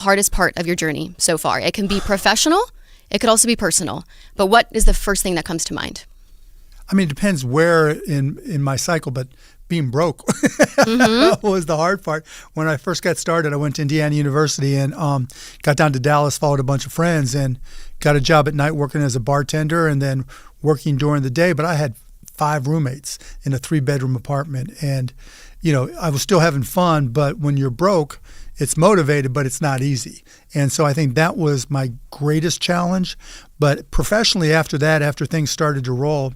hardest part of your journey so far? It can be professional. It could also be personal. But what is the first thing that comes to mind? I mean, it depends where in my cycle, but being broke was the hard part. When I first got started, I went to Indiana University and got down to Dallas, followed a bunch of friends, and got a job at night working as a bartender and then working during the day. But I had 5 roommates in a 3-bedroom apartment. And, I was still having fun, but when you're broke, it's motivated, but it's not easy. And so I think that was my greatest challenge. But professionally after that, after things started to roll,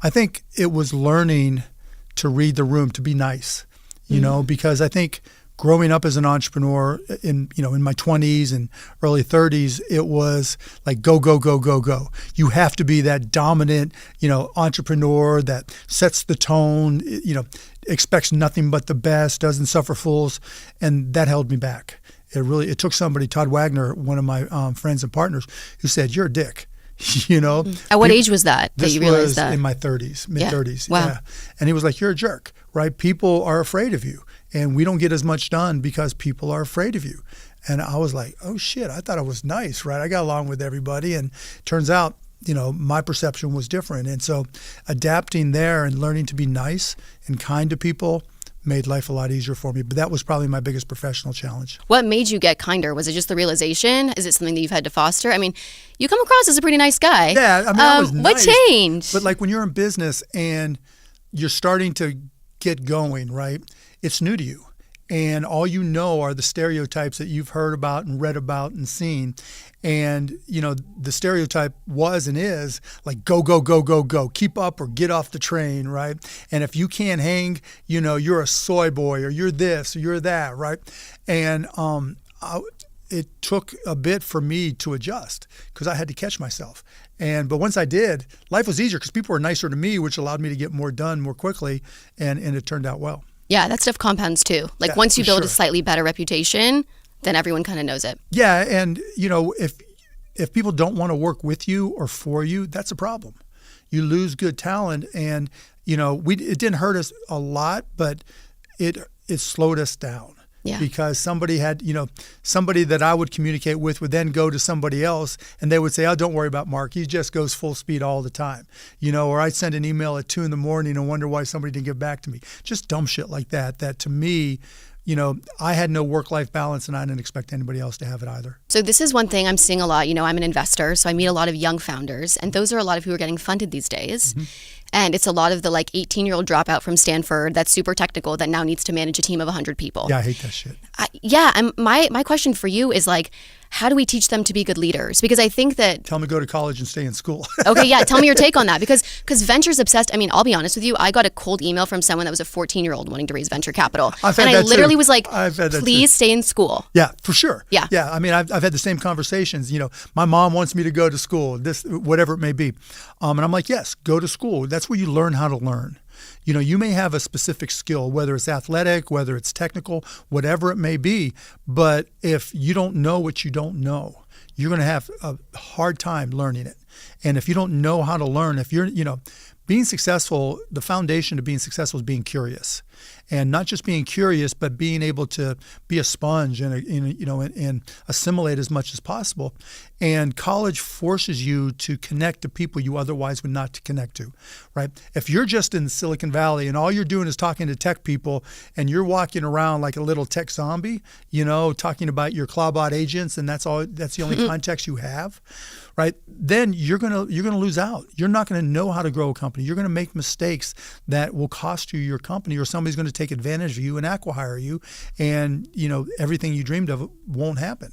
I think it was learning to read the room, to be nice, because I think growing up as an entrepreneur in my 20s and early 30s, it was like go, go, go, go, go. You have to be that dominant, entrepreneur that sets the tone, expects nothing but the best, doesn't suffer fools. And that held me back. It took somebody, Todd Wagner, one of my friends and partners, who said, "You're a dick." At what age was that you realized that? This was in my 30s, mid-30s. Wow. Yeah. And he was like, "You're a jerk, right? People are afraid of you. And we don't get as much done because people are afraid of you." And I was like, oh shit, I thought I was nice, right? I got along with everybody. And turns out, my perception was different. And so adapting there and learning to be nice and kind to people made life a lot easier for me. But that was probably my biggest professional challenge. What made you get kinder? Was it just the realization? Is it something that you've had to foster? I mean, you come across as a pretty nice guy. Yeah, I mean, I was nice. What changed? But like when you're in business and you're starting to get going, right? It's new to you. And all you know are the stereotypes that you've heard about and read about and seen. And, the stereotype was and is like, go, go, go, go, go. Keep up or get off the train, right? And if you can't hang, you're a soy boy or you're this or you're that, right? And it took a bit for me to adjust because I had to catch myself. But once I did, life was easier because people were nicer to me, which allowed me to get more done more quickly. And it turned out well. Yeah, that stuff compounds too. Like once you build a slightly better reputation, then everyone kind of knows it. Yeah, and if people don't want to work with you or for you, that's a problem. You lose good talent, and it didn't hurt us a lot, but it slowed us down. Yeah. Because somebody had, somebody that I would communicate with would then go to somebody else and they would say, "Oh, don't worry about Mark. He just goes full speed all the time." Or I'd send an email at 2 a.m. and wonder why somebody didn't get back to me. Just dumb shit like that to me, I had no work-life balance and I didn't expect anybody else to have it either. So this is one thing I'm seeing a lot. I'm an investor, so I meet a lot of young founders, and those are a lot of who are getting funded these days. Mm-hmm. And it's a lot of the 18-year-old dropout from Stanford that's super technical that now needs to manage a team of 100 people. Yeah, I hate that shit. And my question for you is how do we teach them to be good leaders? Because I think that... Tell them to go to college and stay in school. Okay, yeah. Tell me your take on that. Because venture's obsessed. I mean, I'll be honest with you. I got a cold email from someone that was a 14-year-old wanting to raise venture capital. And I literally was like, please stay in school. Yeah, for sure. Yeah. Yeah. I mean, I've had the same conversations. My mom wants me to go to school, whatever it may be. And I'm like, yes, go to school. That's where you learn how to learn. You may have a specific skill, whether it's athletic, whether it's technical, whatever it may be. But if you don't know what you don't know, you're going to have a hard time learning it. And if you don't know how to learn, if you're, being successful, the foundation to being successful is being curious. And not just being curious, but being able to be a sponge and assimilate as much as possible. And college forces you to connect to people you otherwise would not connect to, right? If you're just in Silicon Valley and all you're doing is talking to tech people and you're walking around like a little tech zombie, talking about your Clawbot agents and that's the only context you have, right? Then you're gonna lose out. You're not gonna know how to grow a company. You're gonna make mistakes that will cost you your company, or somebody's gonna take advantage of you and acqui-hire you, and everything you dreamed of won't happen.